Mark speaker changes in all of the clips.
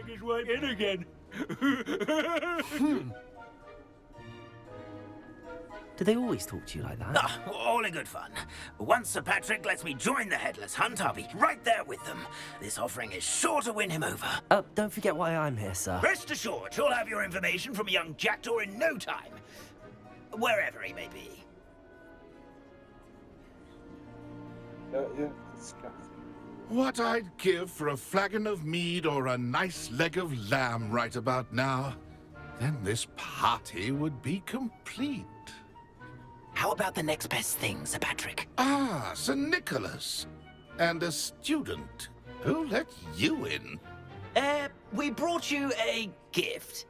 Speaker 1: take his way in again.
Speaker 2: Do they always talk to you like that?
Speaker 3: Ah, all in good fun. Once Sir Patrick lets me join the Headless Hunt, I'll be right there with them. This offering is sure to win him over.
Speaker 2: Don't forget why I'm here, sir.
Speaker 3: Rest assured, you'll have your information from a young jackdaw in no time. Wherever he may be.
Speaker 4: Yeah, disgusting.
Speaker 5: What I'd give for a flagon of mead or a nice leg of lamb right about now. Then this party would be complete.
Speaker 3: How about the next best thing, Sir Patrick?
Speaker 5: Ah, Sir Nicholas. And a student. Who let you in?
Speaker 3: We brought you a gift.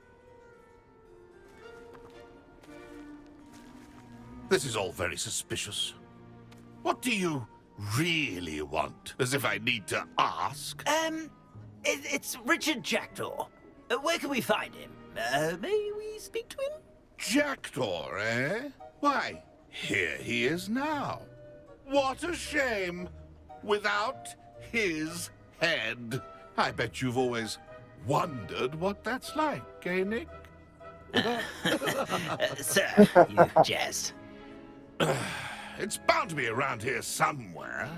Speaker 5: This is all very suspicious. What do you really want? As if I need to ask.
Speaker 3: It's Richard Jackdaw. Where can we find him? May we speak to him?
Speaker 5: Jackdaw, eh? Why, here he is now. What a shame. Without his head. I bet you've always wondered what that's like, eh, Nick?
Speaker 3: Sir, you jest.
Speaker 5: It's bound to be around here somewhere.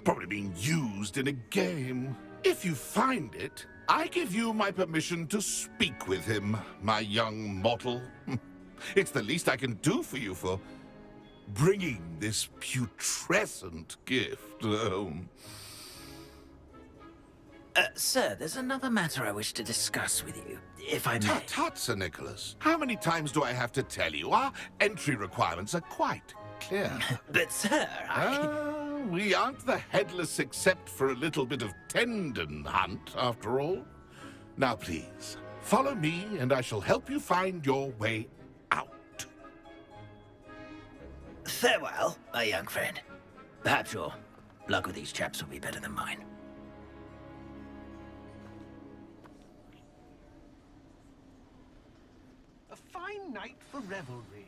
Speaker 5: Probably being used in a game. If you find it, I give you my permission to speak with him, my young mortal. It's the least I can do for you for bringing this putrescent gift home.
Speaker 3: Sir, there's another matter I wish to discuss with you, if I may.
Speaker 5: Tut, tut, Sir Nicholas. How many times do I have to tell you? Our entry requirements are quite clear.
Speaker 3: But, sir,
Speaker 5: We aren't the Headless except for a little bit of tendon hunt, after all. Now, please, follow me, and I shall help you find your way out.
Speaker 3: Farewell, my young friend. Perhaps your luck with these chaps will be better than mine.
Speaker 6: A fine night for revelry.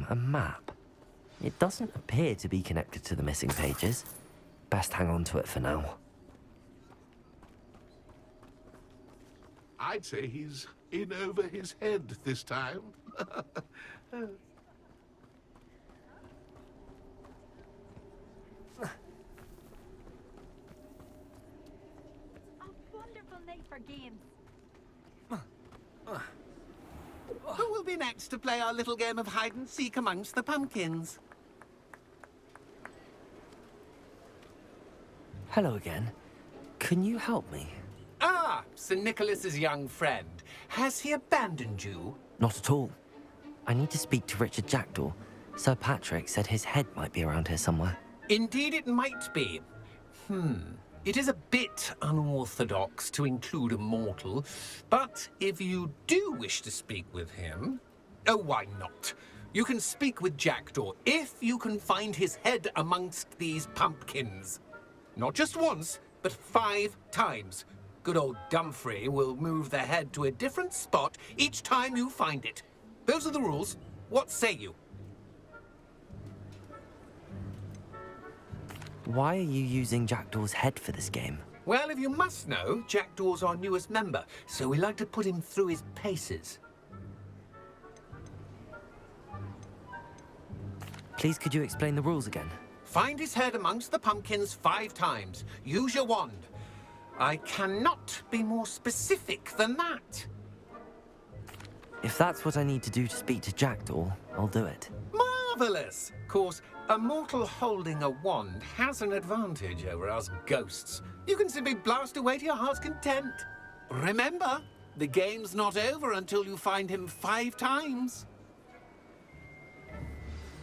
Speaker 2: A map. It doesn't appear to be connected to the missing pages. Best hang on to it for now.
Speaker 5: I'd say he's in over his head this time.
Speaker 7: A wonderful night for games.
Speaker 6: Who will be next to play our little game of hide-and-seek amongst the pumpkins?
Speaker 2: Hello again. Can you help me?
Speaker 6: Ah, Sir Nicholas's young friend. Has he abandoned you?
Speaker 2: Not at all. I need to speak to Richard Jackdaw. Sir Patrick said his head might be around here somewhere.
Speaker 6: Indeed it might be. It is a bit unorthodox to include a mortal, but if you do wish to speak with him... Oh, why not? You can speak with Jackdaw if you can find his head amongst these pumpkins. Not just once, but 5 times. Good old Dumfrey will move the head to a different spot each time you find it. Those are the rules. What say you?
Speaker 2: Why are you using Jackdaw's head for this game?
Speaker 6: Well, if you must know, Jackdaw's our newest member, so we like to put him through his paces.
Speaker 2: Please, could you explain the rules again?
Speaker 6: Find his head amongst the pumpkins 5 times. Use your wand. I cannot be more specific than that.
Speaker 2: If that's what I need to do to speak to Jackdaw, I'll do it.
Speaker 6: Marvelous! Of course, a mortal holding a wand has an advantage over us ghosts. You can simply blast away to your heart's content. Remember, the game's not over until you find him 5 times.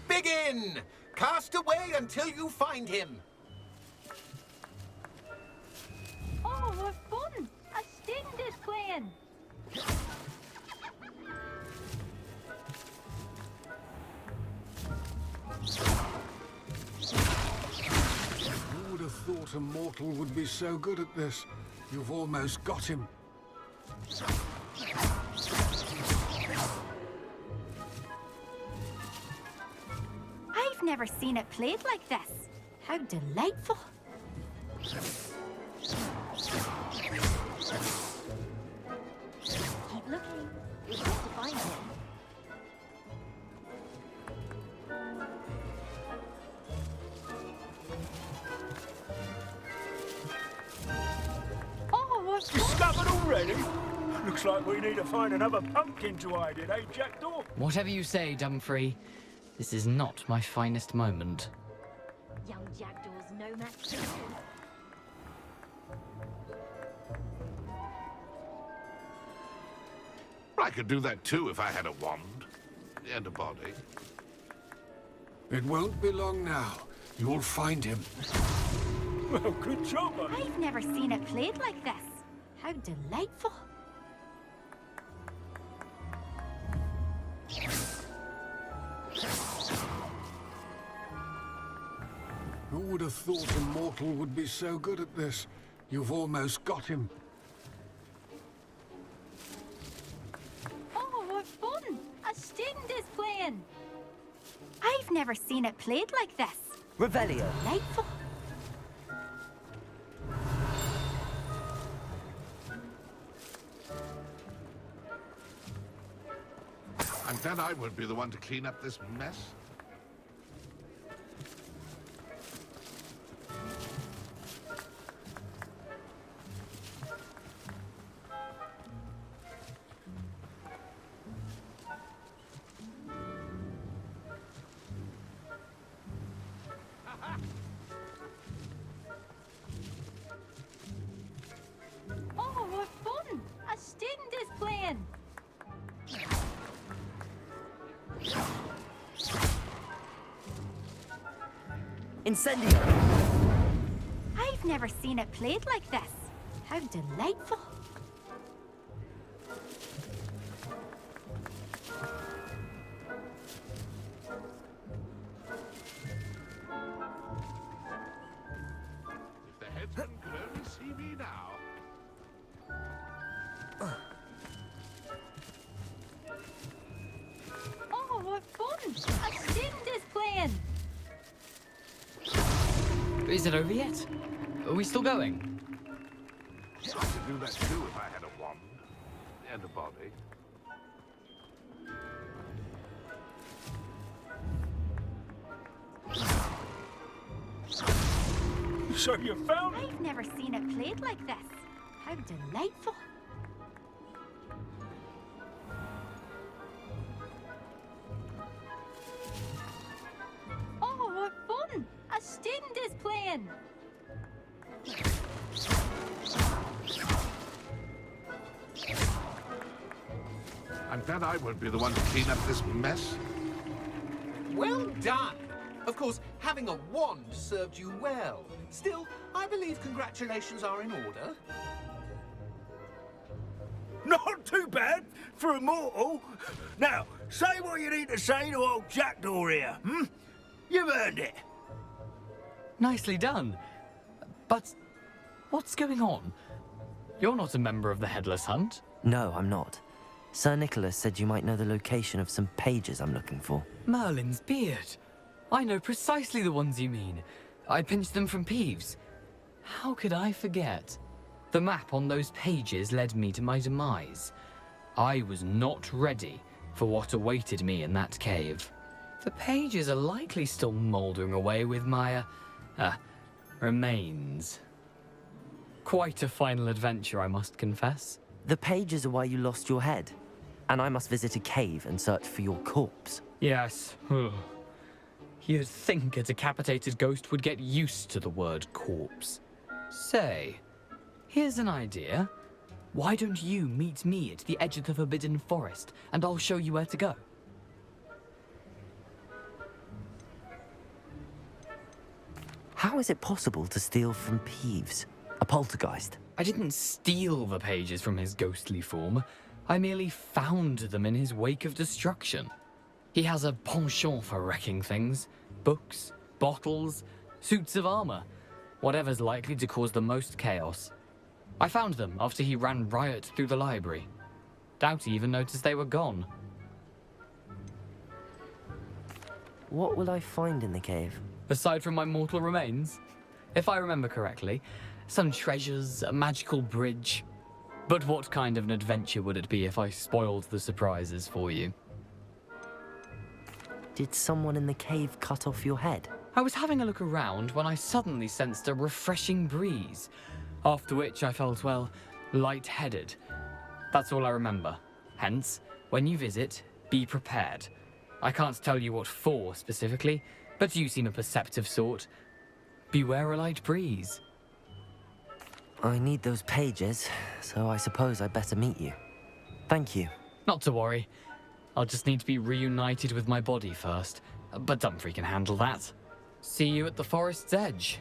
Speaker 6: Begin! Cast away until you find him.
Speaker 7: Oh, what fun! A student is playing.
Speaker 8: Who would have thought a mortal would be so good at this? You've almost got him.
Speaker 7: I've never seen it played like this. How delightful.
Speaker 1: Discovered already? Looks like we need to find another pumpkin to hide in, eh, Jackdaw?
Speaker 9: Whatever you say, Dumfrey. This is not my finest moment.
Speaker 7: Young Jackdaw's no match.
Speaker 5: I could do that too if I had a wand and a body.
Speaker 8: It won't be long now. You'll find him.
Speaker 1: Well, good job, eh?
Speaker 7: I've never seen it played like this. How delightful.
Speaker 8: Who would have thought a mortal would be so good at this? You've almost got him.
Speaker 7: Oh, what fun! A student is playing. I've never seen it played like this.
Speaker 2: Revelio.
Speaker 7: Delightful.
Speaker 5: I'm glad I won't be the one to clean up this mess.
Speaker 7: Oh, what fun! A student is playing.
Speaker 2: Incendio.
Speaker 7: I've never seen it played like this. How delightful.
Speaker 5: If the headsman could only see me now.
Speaker 7: Oh, what fun! A student is playing.
Speaker 9: Is it over yet? Are we still going?
Speaker 5: I could do that too if I had a wand and a body.
Speaker 1: So you found it?
Speaker 7: I've never seen it played like this. How delightful. Oh, what fun! A student is playing.
Speaker 5: I'm glad I won't be the one to clean up this mess.
Speaker 6: Well done! Of course, having a wand served you well. Still, I believe congratulations are in order.
Speaker 1: Not too bad for a mortal. Now, say what you need to say to old Jackdaw here, hmm? You've earned it.
Speaker 9: Nicely done. But what's going on? You're not a member of the Headless Hunt.
Speaker 2: No, I'm not. Sir Nicholas said you might know the location of some pages I'm looking for.
Speaker 9: Merlin's beard. I know precisely the ones you mean. I pinched them from Peeves. How could I forget? The map on those pages led me to my demise. I was not ready for what awaited me in that cave. The pages are likely still mouldering away with my, remains. Quite a final adventure, I must confess.
Speaker 2: The pages are why you lost your head, and I must visit a cave and search for your corpse.
Speaker 9: Yes. You'd think a decapitated ghost would get used to the word corpse. Say, here's an idea. Why don't you meet me at the edge of the Forbidden Forest, and I'll show you where to go?
Speaker 2: How is it possible to steal from Peeves, a poltergeist?
Speaker 9: I didn't steal the pages from his ghostly form. I merely found them in his wake of destruction. He has a penchant for wrecking things. Books, bottles, suits of armor. Whatever's likely to cause the most chaos. I found them after he ran riot through the library. Doubt he even noticed they were gone.
Speaker 2: What will I find in the cave?
Speaker 9: Aside from my mortal remains, if I remember correctly, some treasures, a magical bridge. But what kind of an adventure would it be if I spoiled the surprises for you?
Speaker 2: Did someone in the cave cut off your head?
Speaker 9: I was having a look around when I suddenly sensed a refreshing breeze, after which I felt, well, lightheaded. That's all I remember. Hence, when you visit, be prepared. I can't tell you what for specifically, but you seem a perceptive sort. Beware a light breeze.
Speaker 2: I need those pages, so I suppose I'd better meet you. Thank you.
Speaker 9: Not to worry. I'll just need to be reunited with my body first. But Dumfries can handle that. See you at the forest's edge.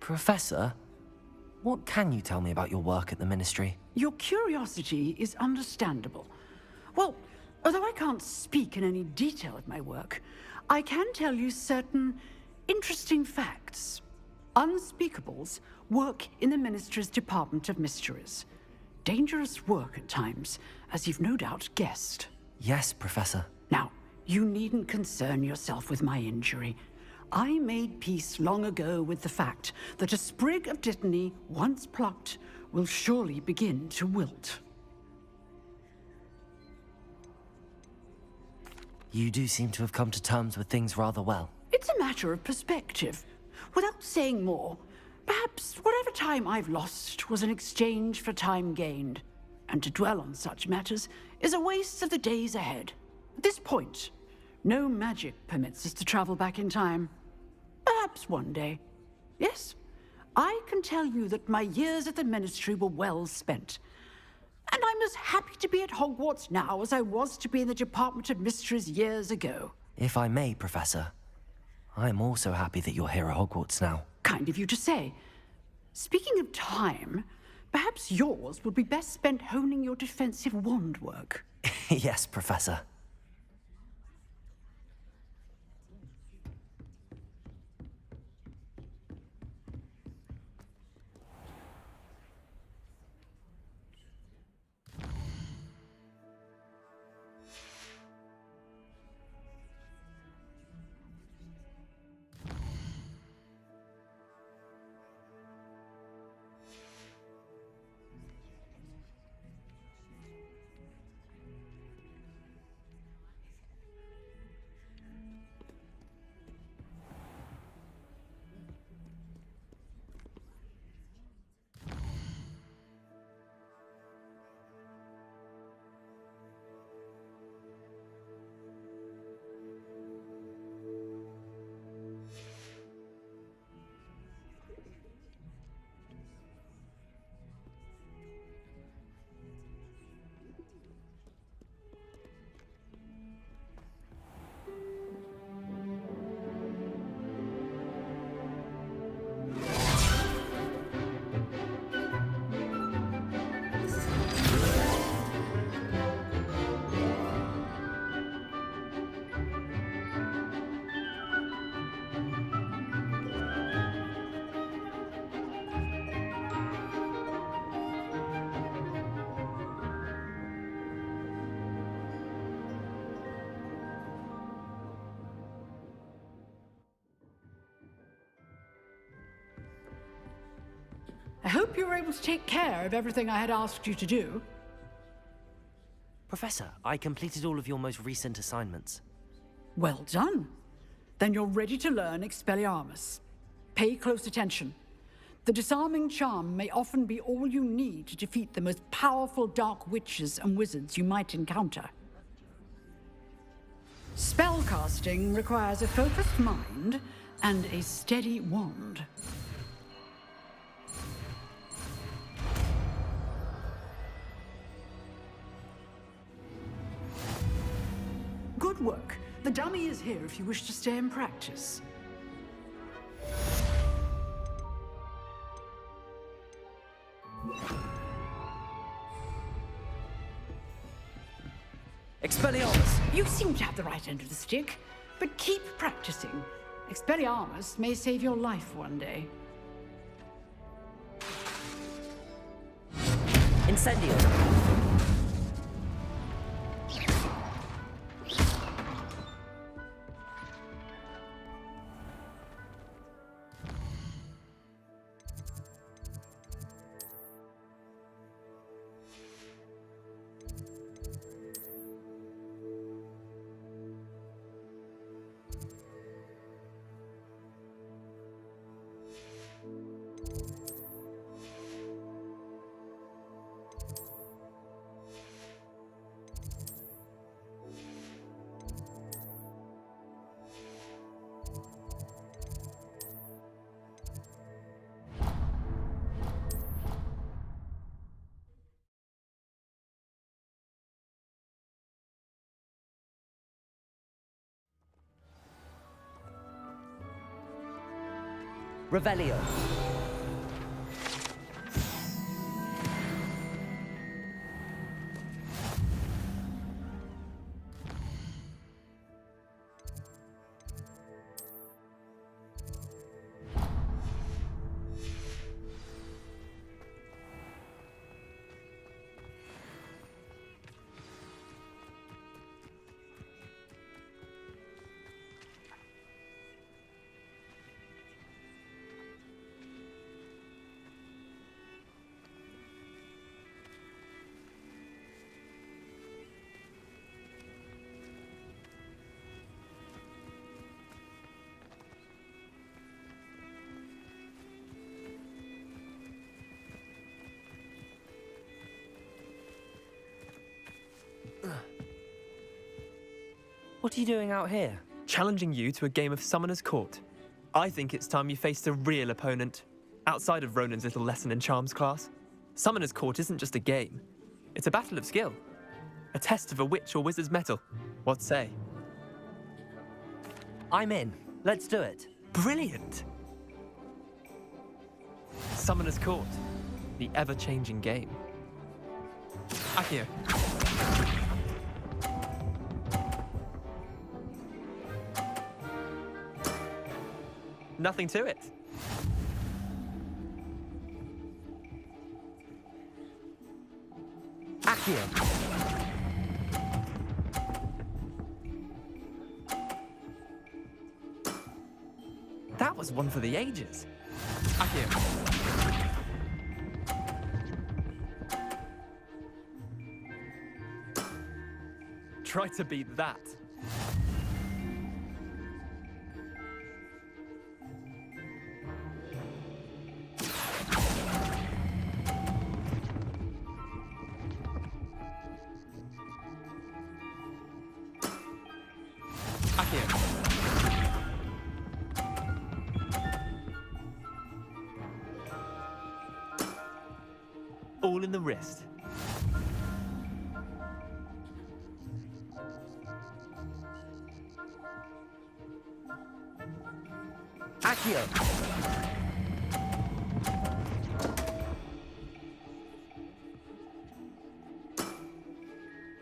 Speaker 2: Professor, what can you tell me about your work at the Ministry?
Speaker 10: Your curiosity is understandable. Well, although I can't speak in any detail of my work, I can tell you certain interesting facts. Unspeakables work in the Ministry's Department of Mysteries. Dangerous work at times, as you've no doubt guessed.
Speaker 2: Yes, Professor.
Speaker 10: Now, you needn't concern yourself with my injury. I made peace long ago with the fact that a sprig of dittany, once plucked, will surely begin to wilt.
Speaker 2: You do seem to have come to terms with things rather well.
Speaker 10: It's a matter of perspective. Without saying more, perhaps whatever time I've lost was an exchange for time gained. And to dwell on such matters is a waste of the days ahead. At this point, no magic permits us to travel back in time. Perhaps one day. Yes, I can tell you that my years at the Ministry were well spent. And I'm as happy to be at Hogwarts now as I was to be in the Department of Mysteries years ago.
Speaker 2: If I may, Professor, I'm also happy that you're here at Hogwarts now.
Speaker 10: Kind of you to say. Speaking of time, perhaps yours would be best spent honing your defensive wand work.
Speaker 2: Yes, Professor.
Speaker 10: I hope you were able to take care of everything I had asked you to do.
Speaker 2: Professor, I completed all of your most recent assignments.
Speaker 10: Well done. Then you're ready to learn Expelliarmus. Pay close attention. The disarming charm may often be all you need to defeat the most powerful dark witches and wizards you might encounter. Spellcasting requires a focused mind and a steady wand. Good work. The dummy is here if you wish to stay and practice.
Speaker 2: Expelliarmus!
Speaker 10: You seem to have the right end of the stick, but keep practicing. Expelliarmus may save your life one day.
Speaker 2: Incendio! Revelio. What are you doing out here?
Speaker 11: Challenging you to a game of Summoner's Court. I think it's time you faced a real opponent, outside of Ronan's little lesson in charms class. Summoner's Court isn't just a game. It's a battle of skill. A test of a witch or wizard's mettle. What say?
Speaker 2: I'm in. Let's do it.
Speaker 11: Brilliant! Summoner's Court. The ever-changing game. Akio. Nothing to it.
Speaker 2: Accio.
Speaker 11: That was one for the ages. Akio. Try to beat that. All in the wrist.
Speaker 2: Accio.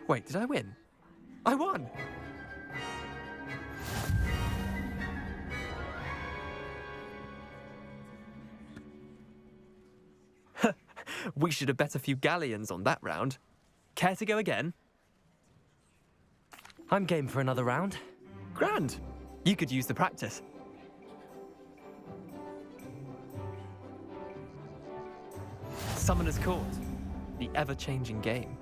Speaker 11: Wait, did I win? I won! We should have bet a few galleons on that round. Care to go again?
Speaker 2: I'm game for another round.
Speaker 11: Grand. You could use the practice. Summoner's Court. The ever-changing game.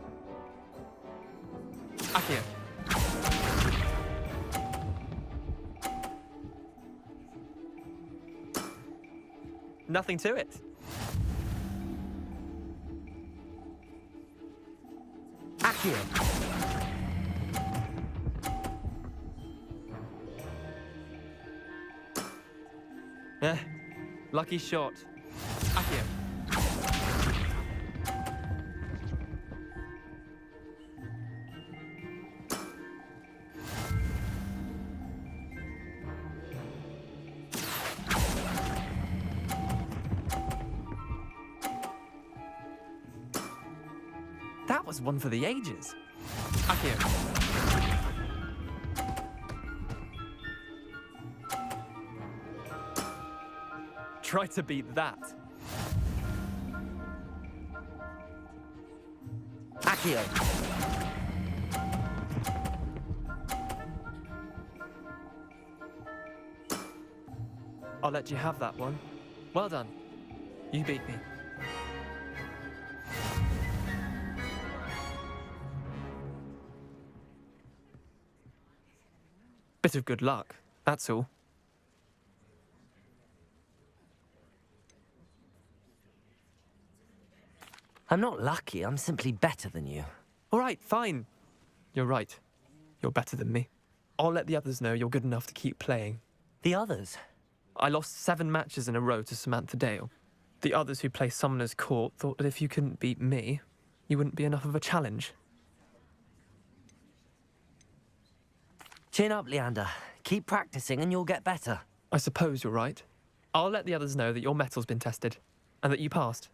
Speaker 11: Akio. Nothing to it.
Speaker 2: Accio.
Speaker 11: Lucky shot. Accio. That was one for the ages. Accio. Try to beat that.
Speaker 2: Accio.
Speaker 11: I'll let you have that one. Well done. You beat me. Bit of good luck, that's all.
Speaker 2: I'm not lucky, I'm simply better than you.
Speaker 11: All right, fine. You're right. You're better than me. I'll let the others know you're good enough to keep playing.
Speaker 2: The others?
Speaker 11: I lost 7 matches in a row to Samantha Dale. The others who play Summoner's Court thought that if you couldn't beat me, you wouldn't be enough of a challenge.
Speaker 2: Chin up, Leander. Keep practicing and you'll get better.
Speaker 11: I suppose you're right. I'll let the others know that your metal's been tested, and that you passed.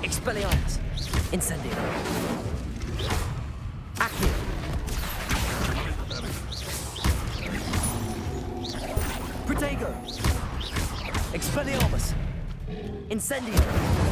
Speaker 2: Expelliarmus. Incendio. Accio. Protego. Expelliarmus. Incendio.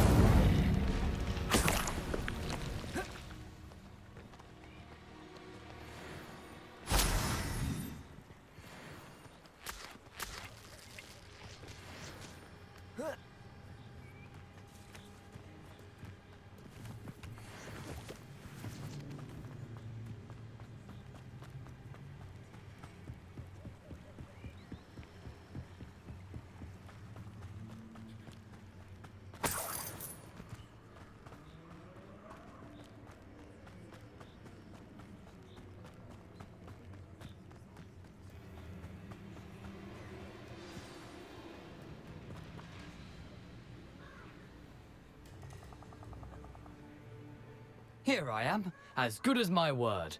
Speaker 9: Here I am, as good as my word.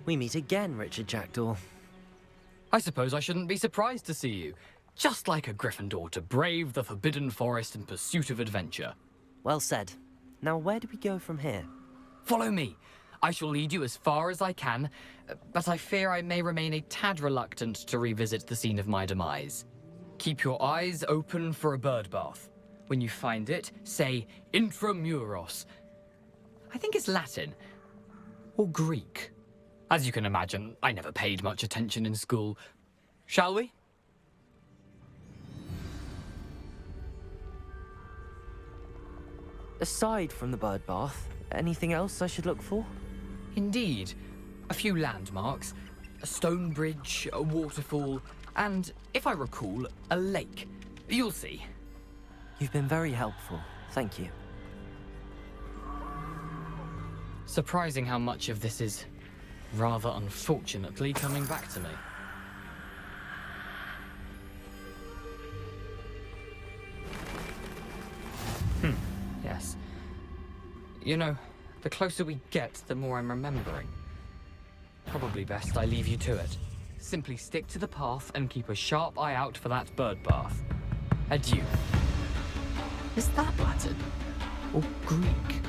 Speaker 2: We meet again, Richard Jackdaw.
Speaker 9: I suppose I shouldn't be surprised to see you. Just like a Gryffindor to brave the Forbidden Forest in pursuit of adventure.
Speaker 2: Well said. Now where do we go from here?
Speaker 9: Follow me. I shall lead you as far as I can, but I fear I may remain a tad reluctant to revisit the scene of my demise. Keep your eyes open for a bird bath. When you find it, say Intramuros. I think it's Latin. Or Greek. As you can imagine, I never paid much attention in school. Shall we?
Speaker 2: Aside from the bird bath, anything else I should look for?
Speaker 9: Indeed. A few landmarks, a stone bridge, a waterfall, and, if I recall, a lake. You'll see.
Speaker 2: You've been very helpful. Thank you.
Speaker 9: Surprising how much of this is, rather unfortunately, coming back to me. Yes. You know, the closer we get, the more I'm remembering. Probably best I leave you to it. Simply stick to the path and keep a sharp eye out for that bird bath. Adieu. Is that Latin? Or Greek?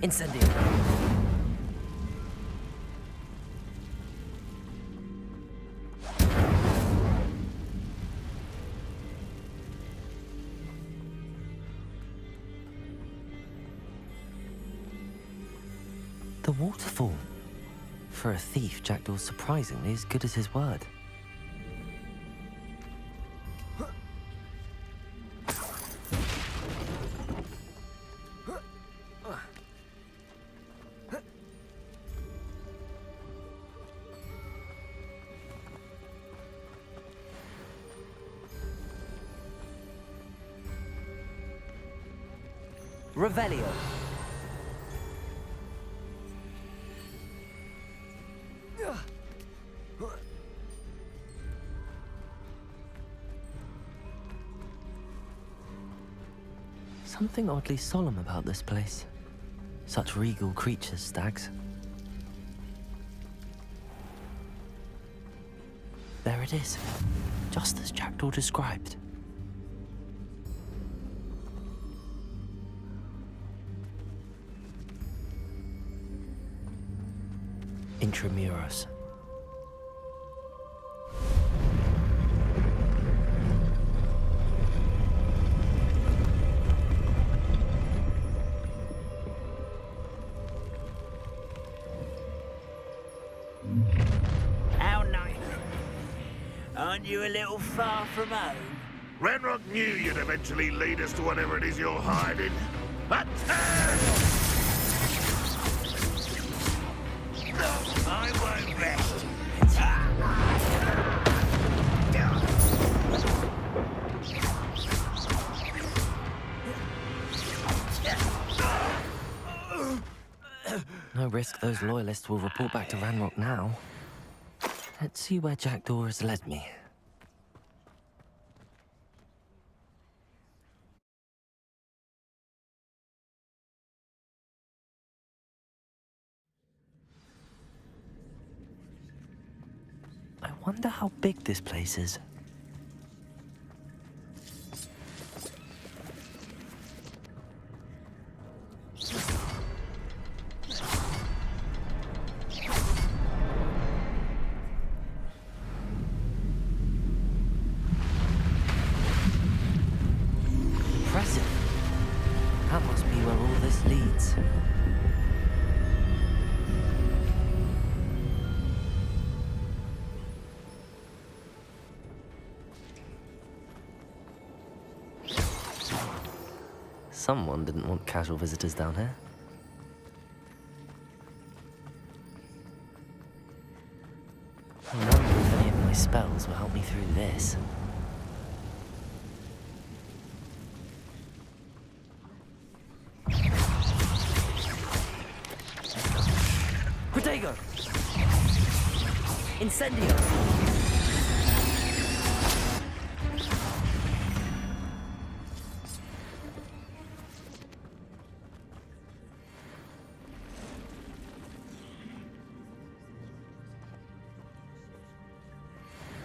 Speaker 2: Incendio. The waterfall. For a thief, Jackdaw's surprisingly as good as his word. Revelio. Something oddly solemn about this place. Such regal creatures, stags. There it is, just as Jackdaw described. Intramuros.
Speaker 3: How nice. Aren't you a little far from home?
Speaker 5: Ranrock knew you'd eventually lead us to whatever it is you're hiding. Attack!
Speaker 3: I won't rest.
Speaker 2: No risk those loyalists will report back to Ranrock now. Let's see where Jackdaw has led me. I wonder how big this place is. Impressive. That must be where all this leads. Someone didn't want casual visitors down here. I wonder if any of my spells will help me through this. Protego! Incendio!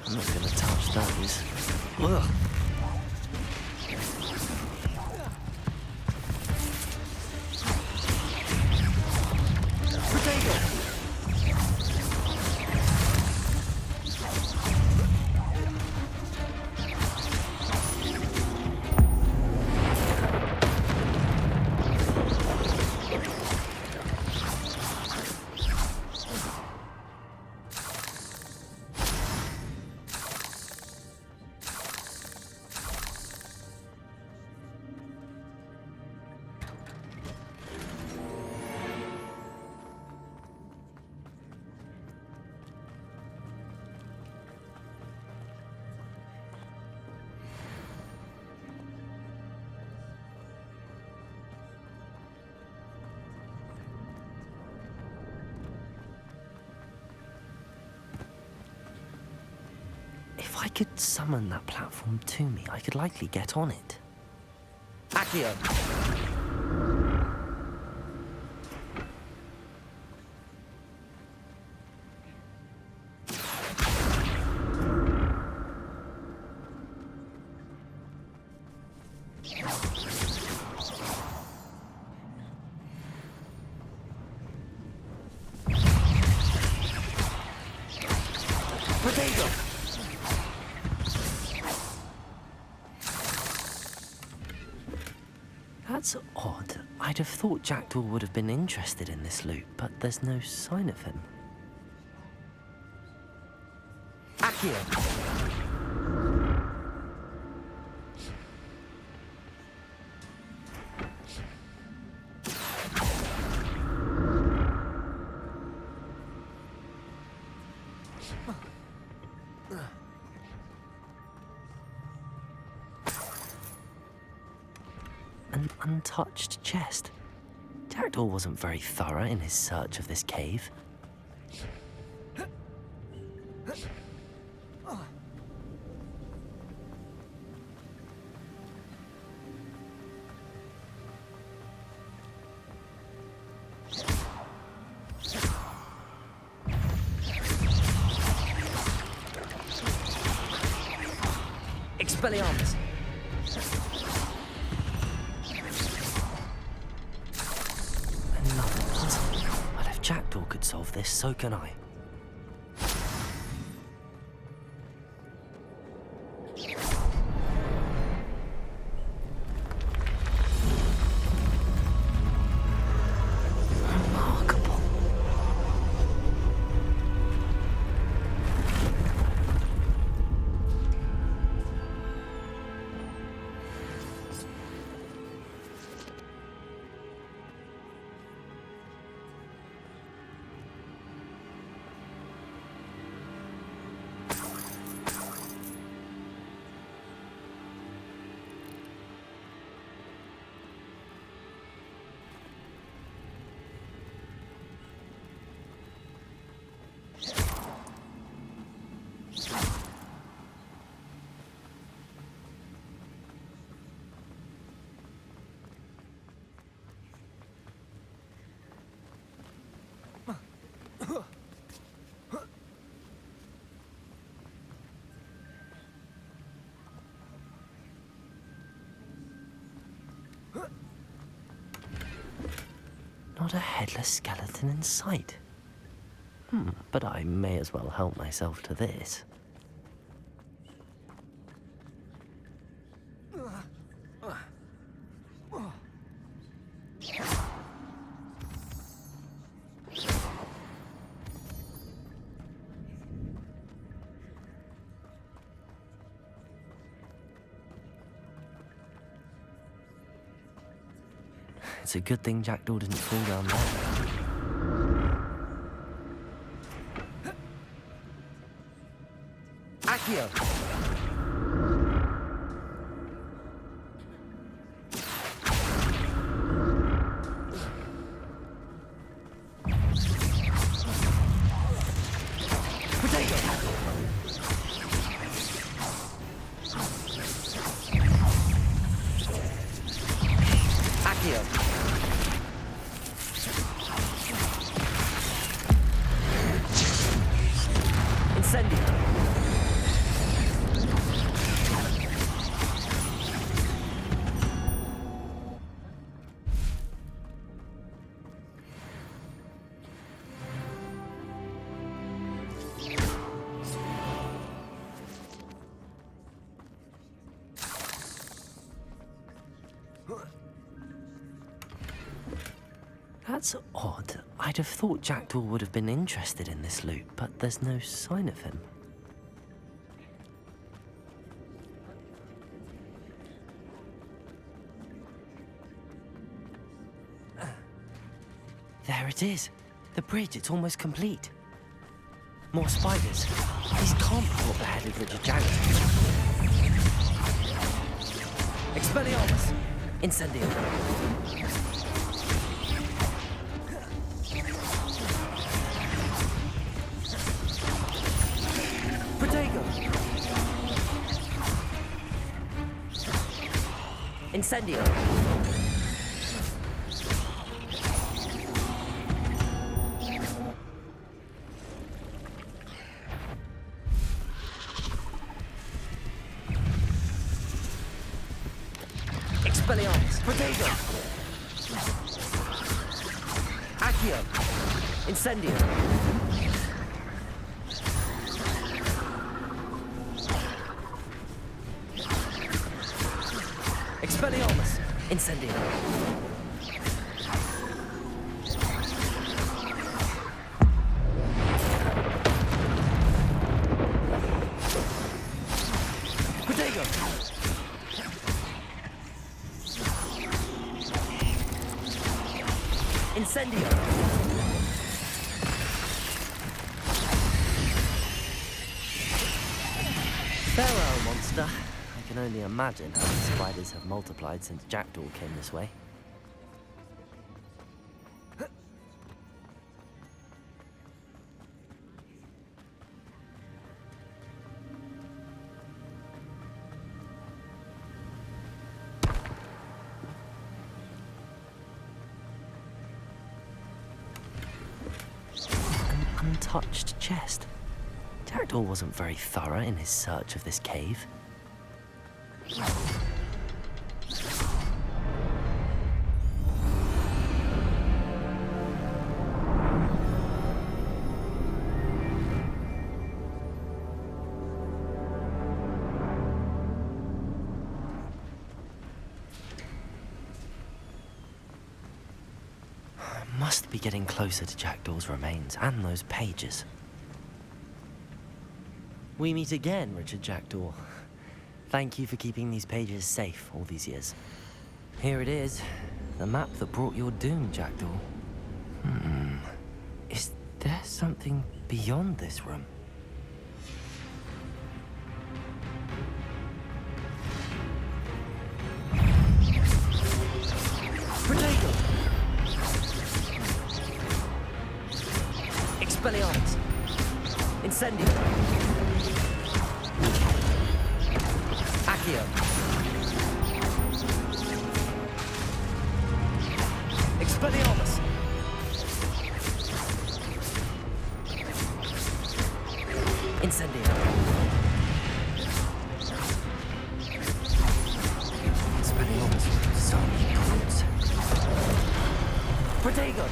Speaker 2: I'm not gonna touch those. Ugh. If I could summon that platform to me, I could likely get on it. Accio! That's odd. I'd have thought Jackdaw would have been interested in this loot, but there's no sign of him. Accio! An untouched chest. Jackdaw wasn't very thorough in his search of this cave. Expelliarmus! Another puzzle. Well, if Jackdaw could solve this, so can I. Remarkable. Not a headless skeleton in sight. But I may as well help myself to this. It's a good thing Jackdaw didn't fall down there. Accio! Potato! Accio! Incendio! That's odd. I'd have thought Jackdaw would have been interested in this loot, but there's no sign of him. There it is. The bridge, it's almost complete. More spiders. These can't be what beheaded Richard Jackdaw. Expelliarmus! Incendio! Protego! Incendio! Expelliarmus! Protego! Accio! Incendio! Expelliarmus! Incendio! Protego! Incendio! Farewell, monster. I can only imagine how the spiders have multiplied since Jackdaw came this way. An untouched chest. Jackdaw wasn't very thorough in his search of this cave. Must be getting closer to Jackdaw's remains and those pages. We meet again, Richard Jackdaw. Thank you for keeping these pages safe all these years. Here it is, the map that brought your doom, Jackdaw. Is there something beyond this room? Protego! Expelliarmus! Incendio! Accio! Expelliarmus! Incendio! Expelliarmus with some goods. Protego!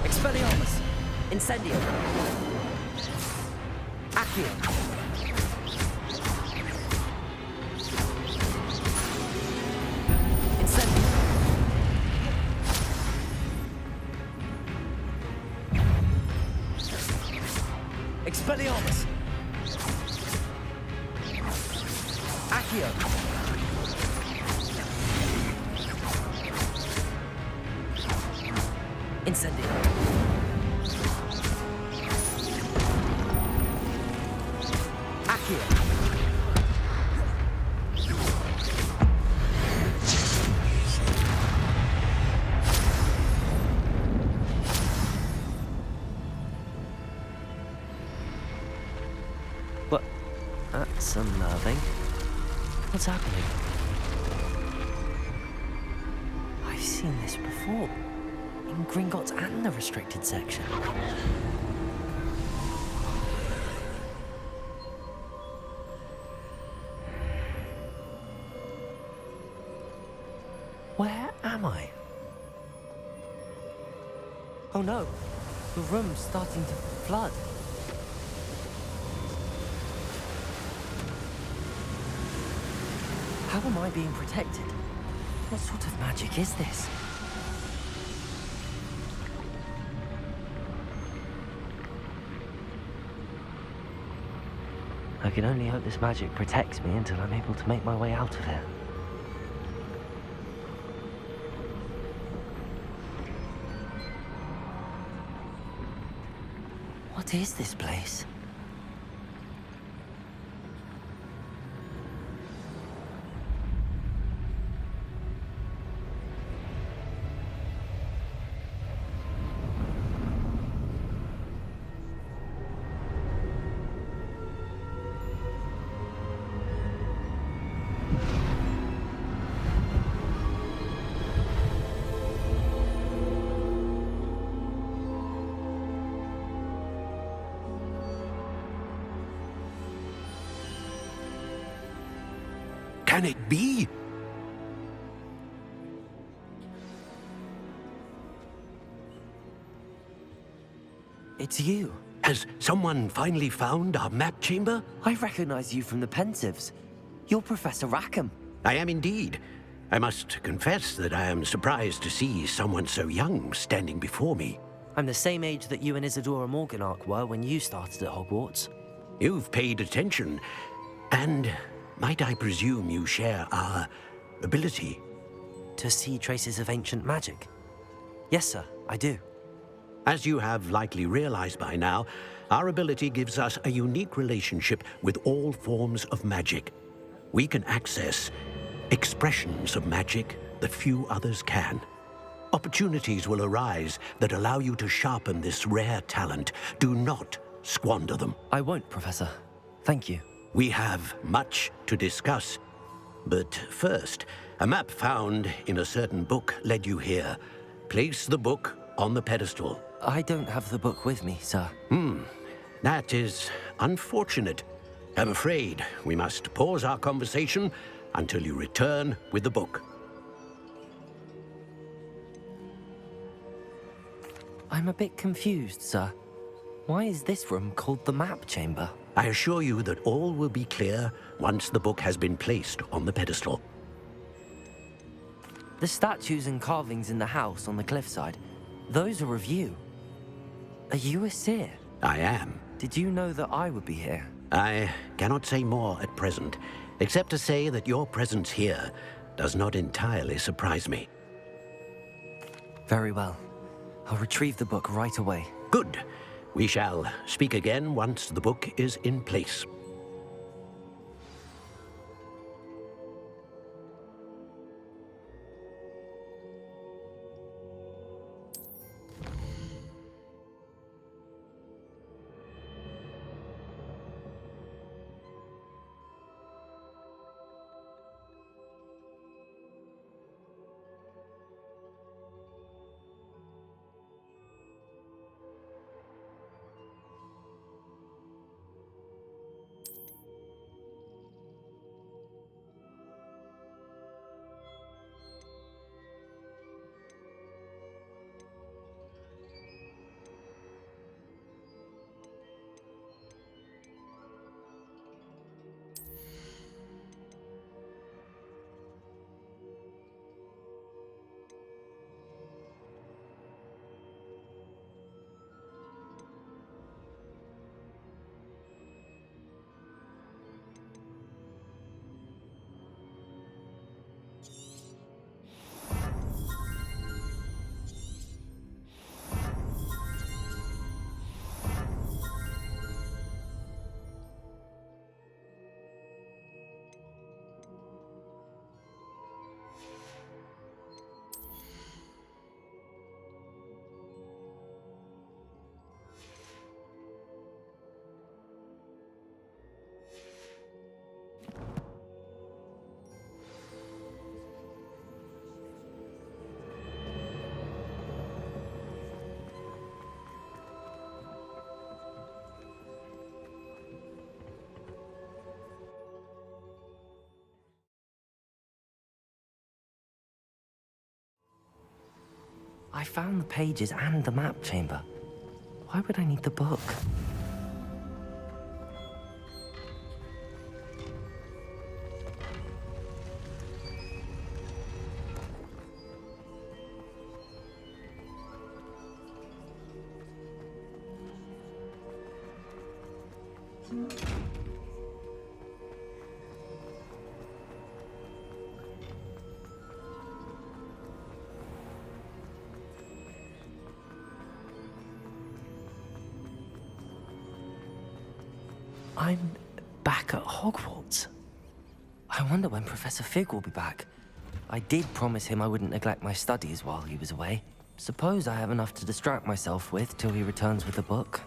Speaker 2: Expelliarmus! Incendio! Accio! Accio. Incendio. Expelliarmus. Accio. Incendio. Accio. What? That's unnerving. What's happening? I've seen this before. In Gringotts and the restricted section. Where am I? Oh no, the room's starting to flood. How am I being protected? What sort of magic is this? I can only hope this magic protects me until I'm able to make my way out of here. What is this place?
Speaker 12: Can it be?
Speaker 2: It's you.
Speaker 12: Has someone finally found our map chamber?
Speaker 2: I recognize you from the Pensieves. You're Professor Rackham.
Speaker 12: I am indeed. I must confess that I am surprised to see someone so young standing before me.
Speaker 2: I'm the same age that you and Isadora Morganach were when you started at Hogwarts.
Speaker 12: You've paid attention, and might I presume you share our ability?
Speaker 2: To see traces of ancient magic? Yes, sir, I do.
Speaker 12: As you have likely realized by now, our ability gives us a unique relationship with all forms of magic. We can access expressions of magic that few others can. Opportunities will arise that allow you to sharpen this rare talent. Do not squander them.
Speaker 2: I won't, Professor. Thank you.
Speaker 12: We have much to discuss. But first, a map found in a certain book led you here. Place the book on the pedestal.
Speaker 2: I don't have the book with me, sir.
Speaker 12: That is unfortunate. I'm afraid we must pause our conversation until you return with the book.
Speaker 2: I'm a bit confused, sir. Why is this room called the map chamber?
Speaker 12: I assure you that all will be clear once the book has been placed on the pedestal.
Speaker 2: The statues and carvings in the house on the cliffside, those are of you. Are you a seer?
Speaker 12: I am.
Speaker 2: Did you know that I would be here?
Speaker 12: I cannot say more at present, except to say that your presence here does not entirely surprise me.
Speaker 2: Very well. I'll retrieve the book right away.
Speaker 12: Good. We shall speak again once the book is in place.
Speaker 2: I found the pages and the map chamber. Why would I need the book? I'm back at Hogwarts. I wonder when Professor Fig will be back. I did promise him I wouldn't neglect my studies while he was away. Suppose I have enough to distract myself with till he returns with the book.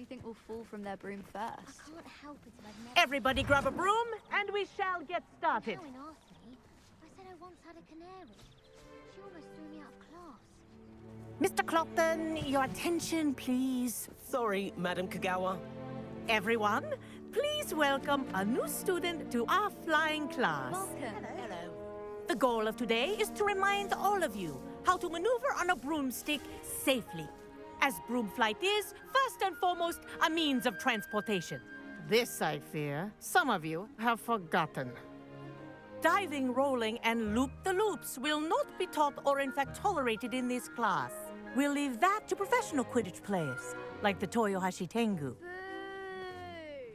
Speaker 7: think will fall from their broom first?
Speaker 13: I can't help it if I've never...
Speaker 14: Everybody grab a broom, and we shall get started.
Speaker 13: Karen asked me. I said I once had a canary. She almost threw me out of class.
Speaker 14: Mr. Clopton, your attention, please.
Speaker 15: Sorry, Madam Kagawa.
Speaker 14: Everyone, please welcome a new student to our flying class.
Speaker 7: Welcome.
Speaker 14: Hello. The goal of today is to remind all of you how to maneuver on a broomstick safely, as broom flight is, first and foremost, a means of transportation. This, I fear, some of you have forgotten. Diving, rolling, and loop-the-loops will not be taught or in fact tolerated in this class. We'll leave that to professional Quidditch players, like the Toyohashi Tengu.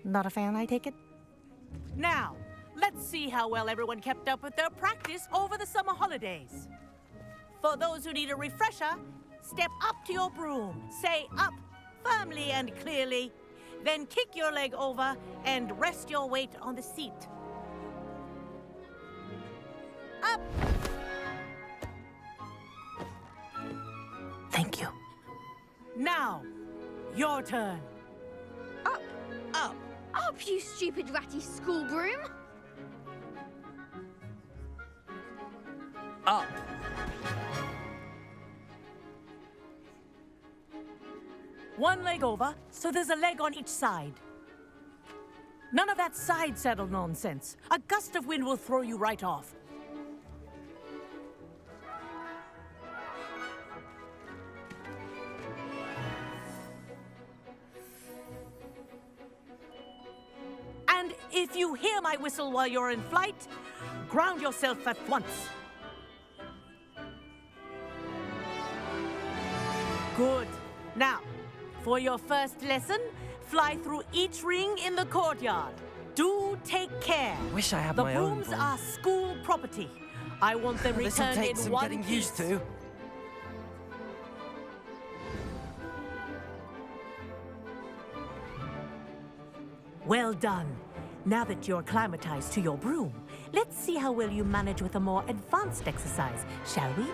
Speaker 14: Not a fan, I take it? Now, let's see how well everyone kept up with their practice over the summer holidays. For those who need a refresher, step up to your broom, say up firmly and clearly, then kick your leg over and rest your weight on the seat. Up! Thank you. Now, your turn.
Speaker 7: Up! Up! Up, you stupid ratty school broom!
Speaker 15: Up.
Speaker 14: One leg over, so there's a leg on each side. None of that side saddle nonsense. A gust of wind will throw you right off. And if you hear my whistle while you're in flight, ground yourself at once. Good. Now, for your first lesson, fly through each ring in the courtyard. Do take care.
Speaker 2: Wish I had
Speaker 14: the
Speaker 2: my own
Speaker 14: brooms
Speaker 2: broom.
Speaker 14: are school property. I want them
Speaker 2: This'll
Speaker 14: returned
Speaker 2: take
Speaker 14: in
Speaker 2: some
Speaker 14: one
Speaker 2: getting
Speaker 14: piece.
Speaker 2: used to.
Speaker 14: Well done. Now that you're acclimatized to your broom, let's see how well you manage with a more advanced exercise, shall we?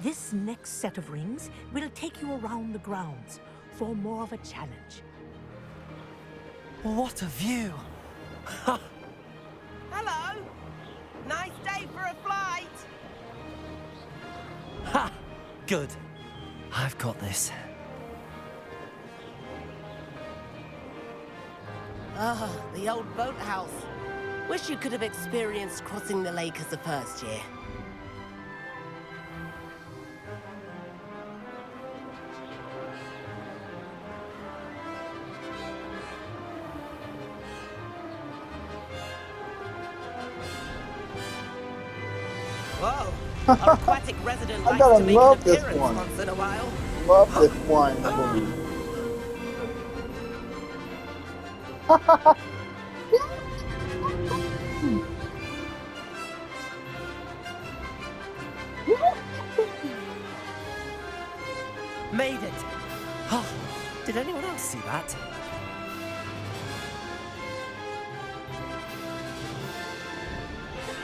Speaker 14: This next set of rings will take you around the grounds for more of a challenge.
Speaker 2: What a view!
Speaker 15: Hello. Nice day for a flight.
Speaker 2: Ha! Good. I've got this.
Speaker 15: Ah, the old boathouse. Wish you could have experienced crossing the lake as a first year. Whoa, our aquatic resident
Speaker 4: I
Speaker 15: likes
Speaker 4: gotta
Speaker 15: to make
Speaker 4: love
Speaker 15: an
Speaker 4: this
Speaker 15: appearance
Speaker 4: one.
Speaker 15: once in a while.
Speaker 4: Love this flying balloon.
Speaker 2: Made it! Oh, did anyone else see that?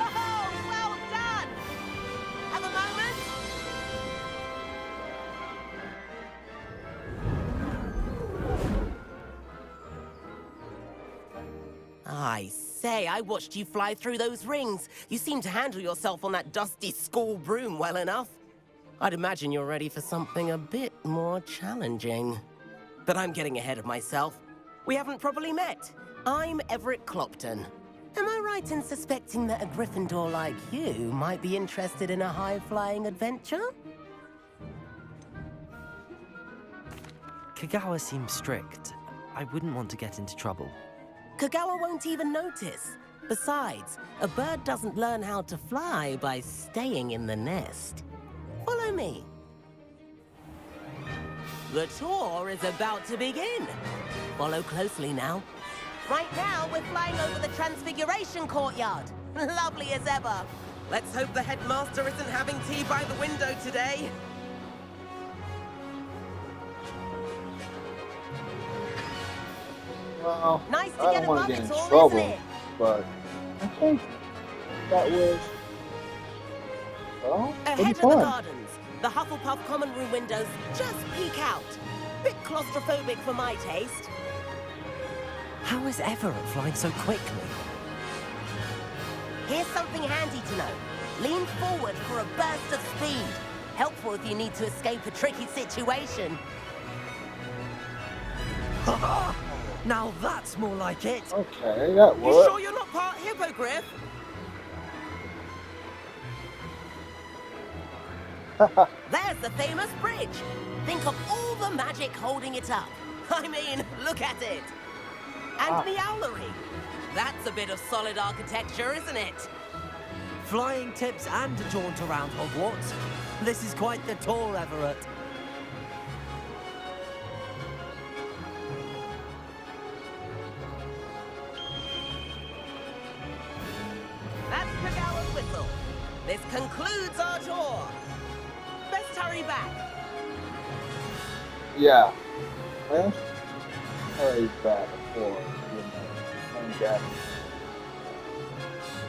Speaker 15: Oh, well done! Have a moment? I say, I watched you fly through those rings. You seem to handle yourself on that dusty school broom well enough. I'd imagine you're ready for something a bit more challenging. But I'm getting ahead of myself. We haven't properly met. I'm Everett Clopton. Am I right in suspecting that a Gryffindor like you might be interested in a high-flying adventure?
Speaker 2: Kagawa seems strict. I wouldn't want to get into trouble.
Speaker 15: Kagawa won't even notice. Besides, a bird doesn't learn how to fly by staying in the nest. Follow me. The tour is about to begin. Follow closely now. Right now, we're flying over the Transfiguration Courtyard. Lovely as ever. Let's hope the headmaster isn't having tea by the window today.
Speaker 4: Well,
Speaker 15: Nice to
Speaker 4: I
Speaker 15: get
Speaker 4: don't
Speaker 15: a
Speaker 4: want
Speaker 15: mug
Speaker 4: to get in
Speaker 15: tour, isn't
Speaker 4: trouble,
Speaker 15: it?
Speaker 4: but I think that was Well,
Speaker 15: Ahead
Speaker 4: pretty
Speaker 15: of the
Speaker 4: fun.
Speaker 15: gardens, the Hufflepuff common room windows just peek out. Bit claustrophobic for my taste.
Speaker 2: How is Everett flying so quickly?
Speaker 15: Here's something handy to know. Lean forward for a burst of speed. Helpful if you need to escape a tricky situation.
Speaker 2: Now that's more like it.
Speaker 4: Okay, that
Speaker 15: You
Speaker 4: worked.
Speaker 15: sure you're not part hippogriff? There's the famous bridge. Think of all the magic holding it up. I mean, look at it. And the owlery. That's a bit of solid architecture, isn't it?
Speaker 2: Flying tips and a jaunt around Hogwarts. This is quite the tour, Everett.
Speaker 15: That's Pagawa's whistle. This concludes our tour. Best hurry back.
Speaker 4: Yeah. Let's hurry back before, I'm gathering.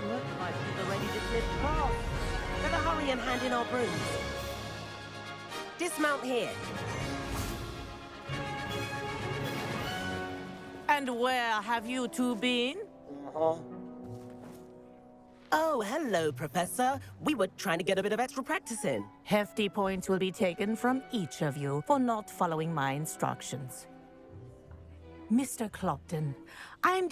Speaker 15: Looks like we're ready to flip past. Better hurry and hand in our brooms. Dismount here.
Speaker 14: And where have you two been?
Speaker 15: Oh, hello, Professor. We were trying to get a bit of extra practice in.
Speaker 14: Hefty points will be taken from each of you for not following my instructions. Mr. Clopton, I'm